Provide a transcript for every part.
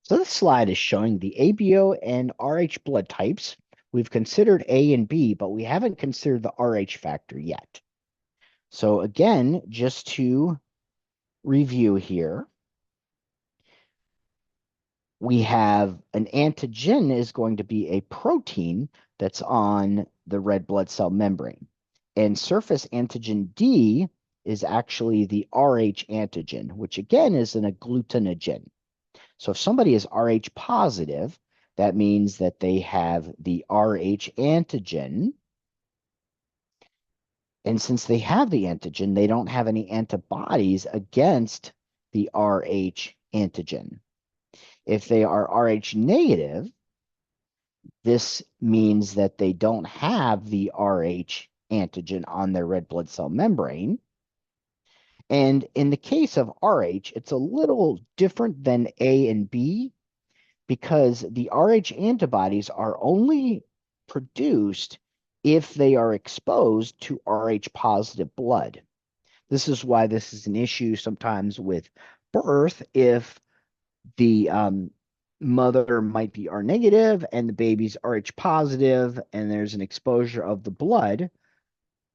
So this slide is showing the ABO and Rh blood types. We've considered A and B, but we haven't considered the Rh factor yet. So again, just to review here, we have an antigen is going to be a protein that's on the red blood cell membrane. And surface antigen D is actually the Rh antigen, which again is an agglutinogen. So if somebody is Rh positive, that means that they have the Rh antigen. And since they have the antigen, they don't have any antibodies against the Rh antigen. If they are Rh negative, this means that they don't have the Rh antigen on their red blood cell membrane. And in the case of Rh, it's a little different than A and B because the Rh antibodies are only produced if they are exposed to Rh positive blood. This is why this is an issue sometimes with birth if the mother might be R negative and the baby's Rh positive, and there's an exposure of the blood.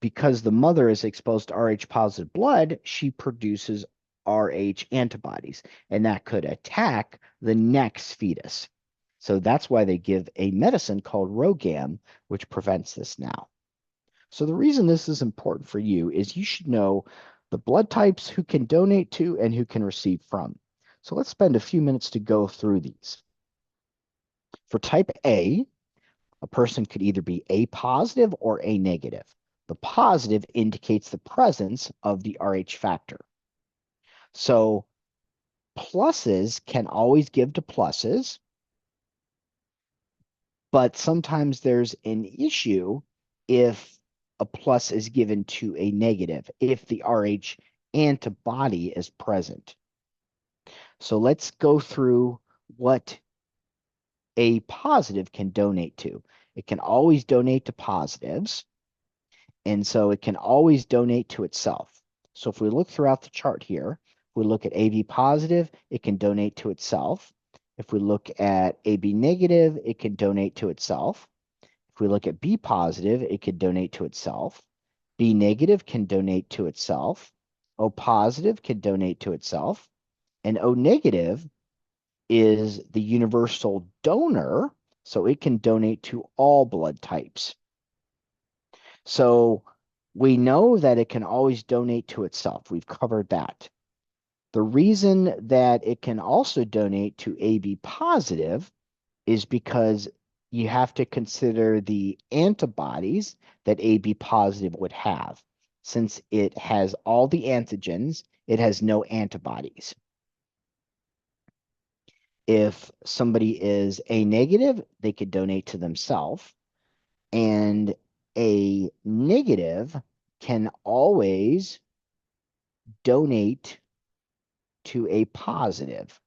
Because the mother is exposed to Rh positive blood, she produces Rh antibodies, and that could attack the next fetus. So that's why they give a medicine called RhoGAM, which prevents this now. So the reason this is important for you is you should know the blood types, who can donate to, and who can receive from. So let's spend a few minutes to go through these. For type A person could either be A positive or A negative. The positive indicates the presence of the Rh factor. So pluses can always give to pluses, but sometimes there's an issue if a plus is given to a negative, if the Rh antibody is present. So let's go through what a positive can donate to. It can always donate to positives, and so it can always donate to itself. So if we look throughout the chart here, if we look at AB positive, it can donate to itself. If we look at AB negative, it can donate to itself. If we look at B positive, it can donate to itself. B negative can donate to itself. O positive can donate to itself. And O negative is the universal donor, so it can donate to all blood types. So we know that it can always donate to itself. We've covered that. The reason that it can also donate to AB positive is because you have to consider the antibodies that AB positive would have. Since it has all the antigens, it has no antibodies. If somebody is A negative, they could donate to themselves. And A negative can always donate to a positive.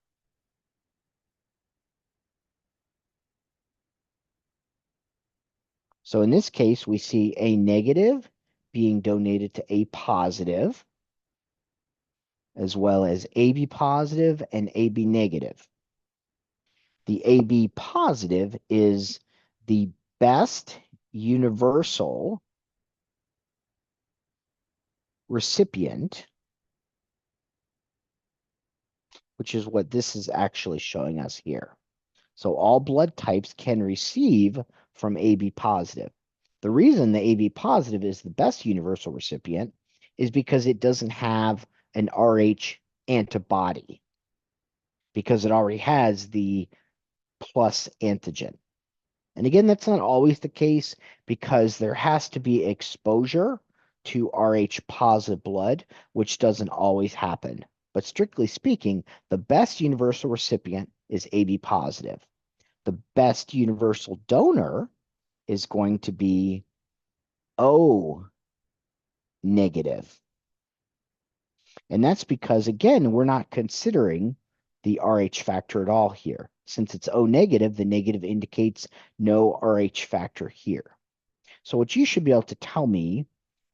So in this case, we see A negative being donated to A positive, as well as AB positive and AB negative. The AB positive is the best universal recipient, which is what this is actually showing us here. So all blood types can receive from AB positive. The reason the AB positive is the best universal recipient is because it doesn't have an Rh antibody, because it already has the plus antigen. And again, that's not always the case because there has to be exposure to Rh positive blood, which doesn't always happen. But strictly speaking, the best universal recipient is AB positive. The best universal donor is going to be O negative. And that's because, again, we're not considering the Rh factor at all here. Since it's O negative, the negative indicates no Rh factor here. So what you should be able to tell me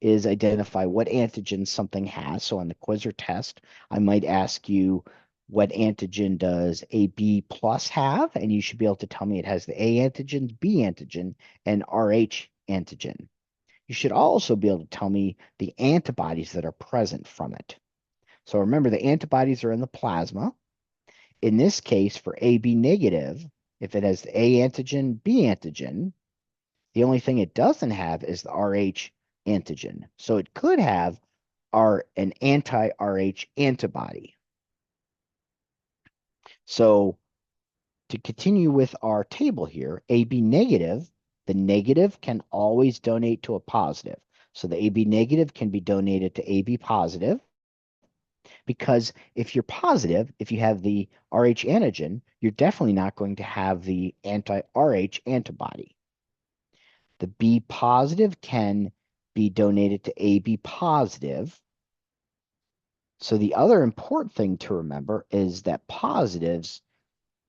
is identify what antigen something has. So on the quiz or test, I might ask you, what antigen does AB plus have? And you should be able to tell me it has the A antigen, B antigen, and RH antigen. You should also be able to tell me the antibodies that are present from it. So remember, the antibodies are in the plasma. In this case, for AB negative, if it has the A antigen, B antigen, the only thing it doesn't have is the RH antigen. So it could have an anti-RH antibody. So to continue with our table here, AB negative, the negative can always donate to a positive. So the AB negative can be donated to AB positive, because if you're positive, if you have the Rh antigen, you're definitely not going to have the anti-Rh antibody. The B positive can be donated to AB positive. So the other important thing to remember is that positives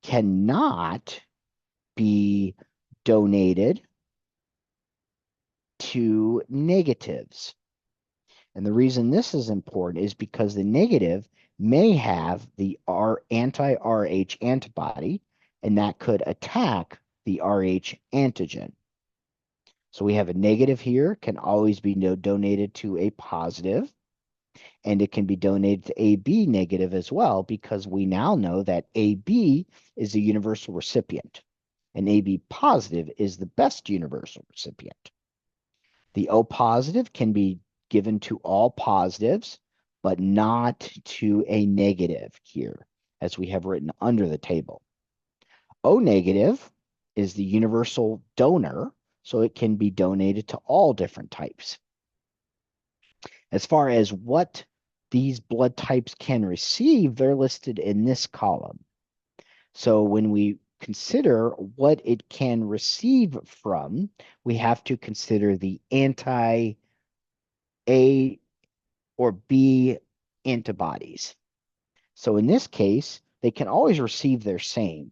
cannot be donated to negatives. And the reason this is important is because the negative may have the anti-Rh antibody, and that could attack the Rh antigen. So we have a negative here, can always be donated to a positive, and it can be donated to AB negative as well, because we now know that AB is a universal recipient, and AB positive is the best universal recipient. The O positive can be given to all positives, but not to a negative here, as we have written under the table. O negative is the universal donor, so it can be donated to all different types. As far as what these blood types can receive, they're listed in this column. So when we consider what it can receive from, we have to consider the anti-A or B antibodies. So in this case, they can always receive their same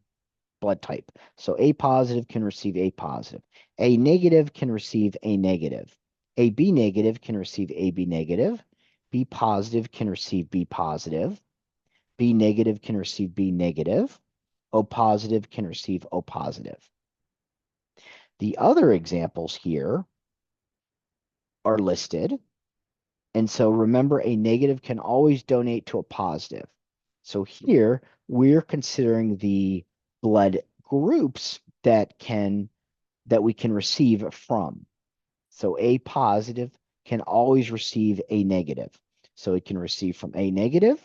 blood type. So A positive can receive A positive. A negative can receive A negative. AB negative can receive AB negative. B positive can receive B positive. B negative can receive B negative. O positive can receive O positive. The other examples here are listed. And so remember, a negative can always donate to a positive. So here we're considering the blood groups that we can receive from. So A positive can always receive A negative. So it can receive from A negative,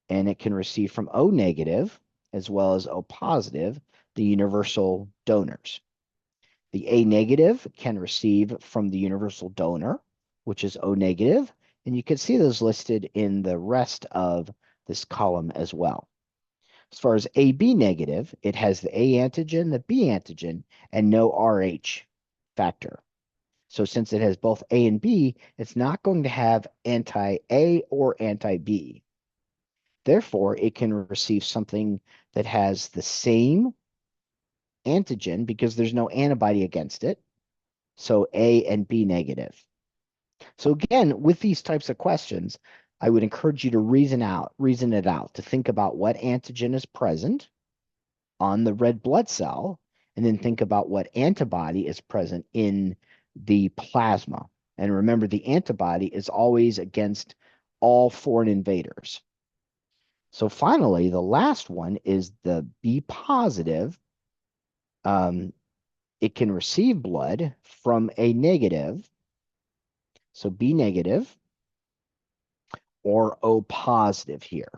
and it can receive from O negative, as well as O positive, the universal donors. The A negative can receive from the universal donor, which is O negative, and you can see those listed in the rest of this column as well. As far as AB negative, it has the A antigen, the B antigen, and no RH factor. So since it has both A and B, it's not going to have anti-A or anti-B. Therefore, it can receive something that has the same antigen because there's no antibody against it. So A and B negative. So again, with these types of questions, I would encourage you to reason it out, to think about what antigen is present on the red blood cell, and then think about what antibody is present in the plasma. And remember, the antibody is always against all foreign invaders. So finally, the last one is the B positive. It can receive blood from a negative, so B negative, or O positive here.